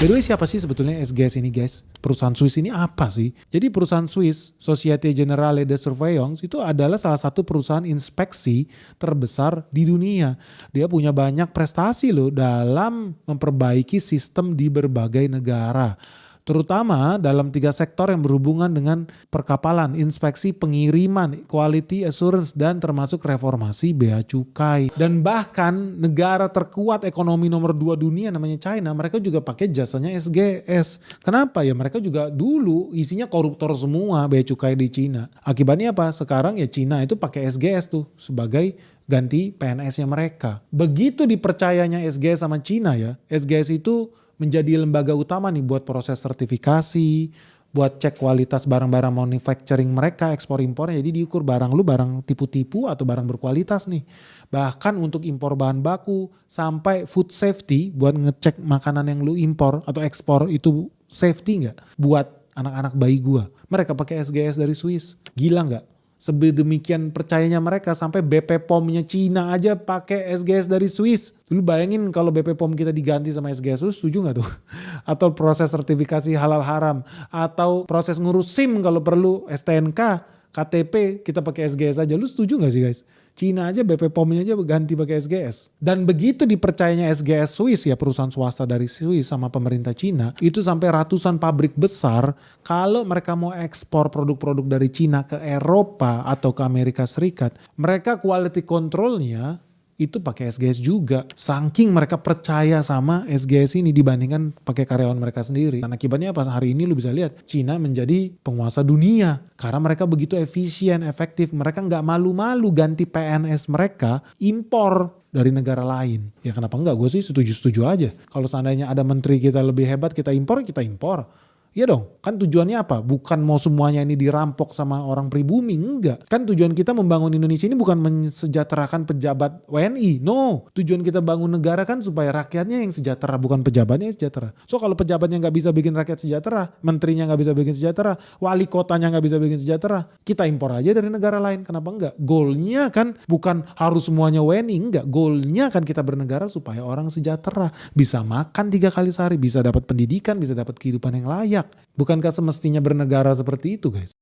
By the way, siapa sih sebetulnya SGS ini guys? Perusahaan Swiss ini apa sih? Jadi perusahaan Swiss, Société Générale de Surveillance, itu adalah salah satu perusahaan inspeksi terbesar di dunia. Dia punya banyak prestasi loh dalam memperbaiki sistem di berbagai negara. Terutama dalam 3 sektor yang berhubungan dengan perkapalan, inspeksi pengiriman, quality assurance, dan termasuk reformasi bea cukai. Dan bahkan negara terkuat ekonomi nomor 2 dunia namanya China, mereka juga pakai jasanya SGS. Kenapa ya? Mereka juga dulu isinya koruptor semua bea cukai di China. Akibatnya apa? Sekarang ya China itu pakai SGS tuh sebagai ganti PNS-nya mereka. Begitu dipercayanya SGS sama China ya, SGS itu menjadi lembaga utama nih buat proses sertifikasi, buat cek kualitas barang-barang manufacturing mereka, ekspor impornya. Jadi diukur barang lu barang tipu-tipu atau barang berkualitas nih. Bahkan untuk impor bahan baku sampai food safety buat ngecek makanan yang lu impor atau ekspor itu safety nggak buat anak-anak bayi gua. Mereka pakai SGS dari Swiss. Gila nggak? Sedemikian percayanya mereka sampai BP POM-nya Cina aja pakai SGS dari Swiss. Lu bayangin kalau BP POM kita diganti sama SGS, lu setuju gak tuh? Atau proses sertifikasi halal haram. Atau proses ngurus SIM kalau perlu STNK, KTP kita pakai SGS aja. Lu setuju gak sih guys? Cina aja BP POM-nya aja ganti pakai SGS. Dan begitu dipercayanya SGS Swiss ya, perusahaan swasta dari Swiss sama pemerintah Cina, itu sampai ratusan pabrik besar kalau mereka mau ekspor produk-produk dari Cina ke Eropa atau ke Amerika Serikat, mereka quality controlnya itu pakai SGS juga. Saking mereka percaya sama SGS ini dibandingkan pakai karyawan mereka sendiri. Dan akibatnya apa? Hari ini lu bisa lihat Cina menjadi penguasa dunia. Karena mereka begitu efisien, efektif. Mereka nggak malu-malu ganti PNS mereka impor dari negara lain. Ya kenapa enggak? Gue sih setuju-setuju aja. Kalau seandainya ada menteri kita lebih hebat, kita impor, kita impor. Iya dong, kan tujuannya apa? Bukan mau semuanya ini dirampok sama orang pribumi, enggak. Kan tujuan kita membangun Indonesia ini bukan mensejahterakan pejabat WNI, no. Tujuan kita bangun negara kan supaya rakyatnya yang sejahtera, bukan pejabatnya yang sejahtera. So kalau pejabatnya nggak bisa bikin rakyat sejahtera, menterinya nggak bisa bikin sejahtera, wali kotanya nggak bisa bikin sejahtera, kita impor aja dari negara lain, kenapa enggak? Goalnya kan bukan harus semuanya WNI, enggak. Goalnya kan kita bernegara supaya orang sejahtera, bisa makan 3 kali sehari, bisa dapat pendidikan, bisa dapat kehidupan yang layak. Bukankah semestinya bernegara seperti itu guys?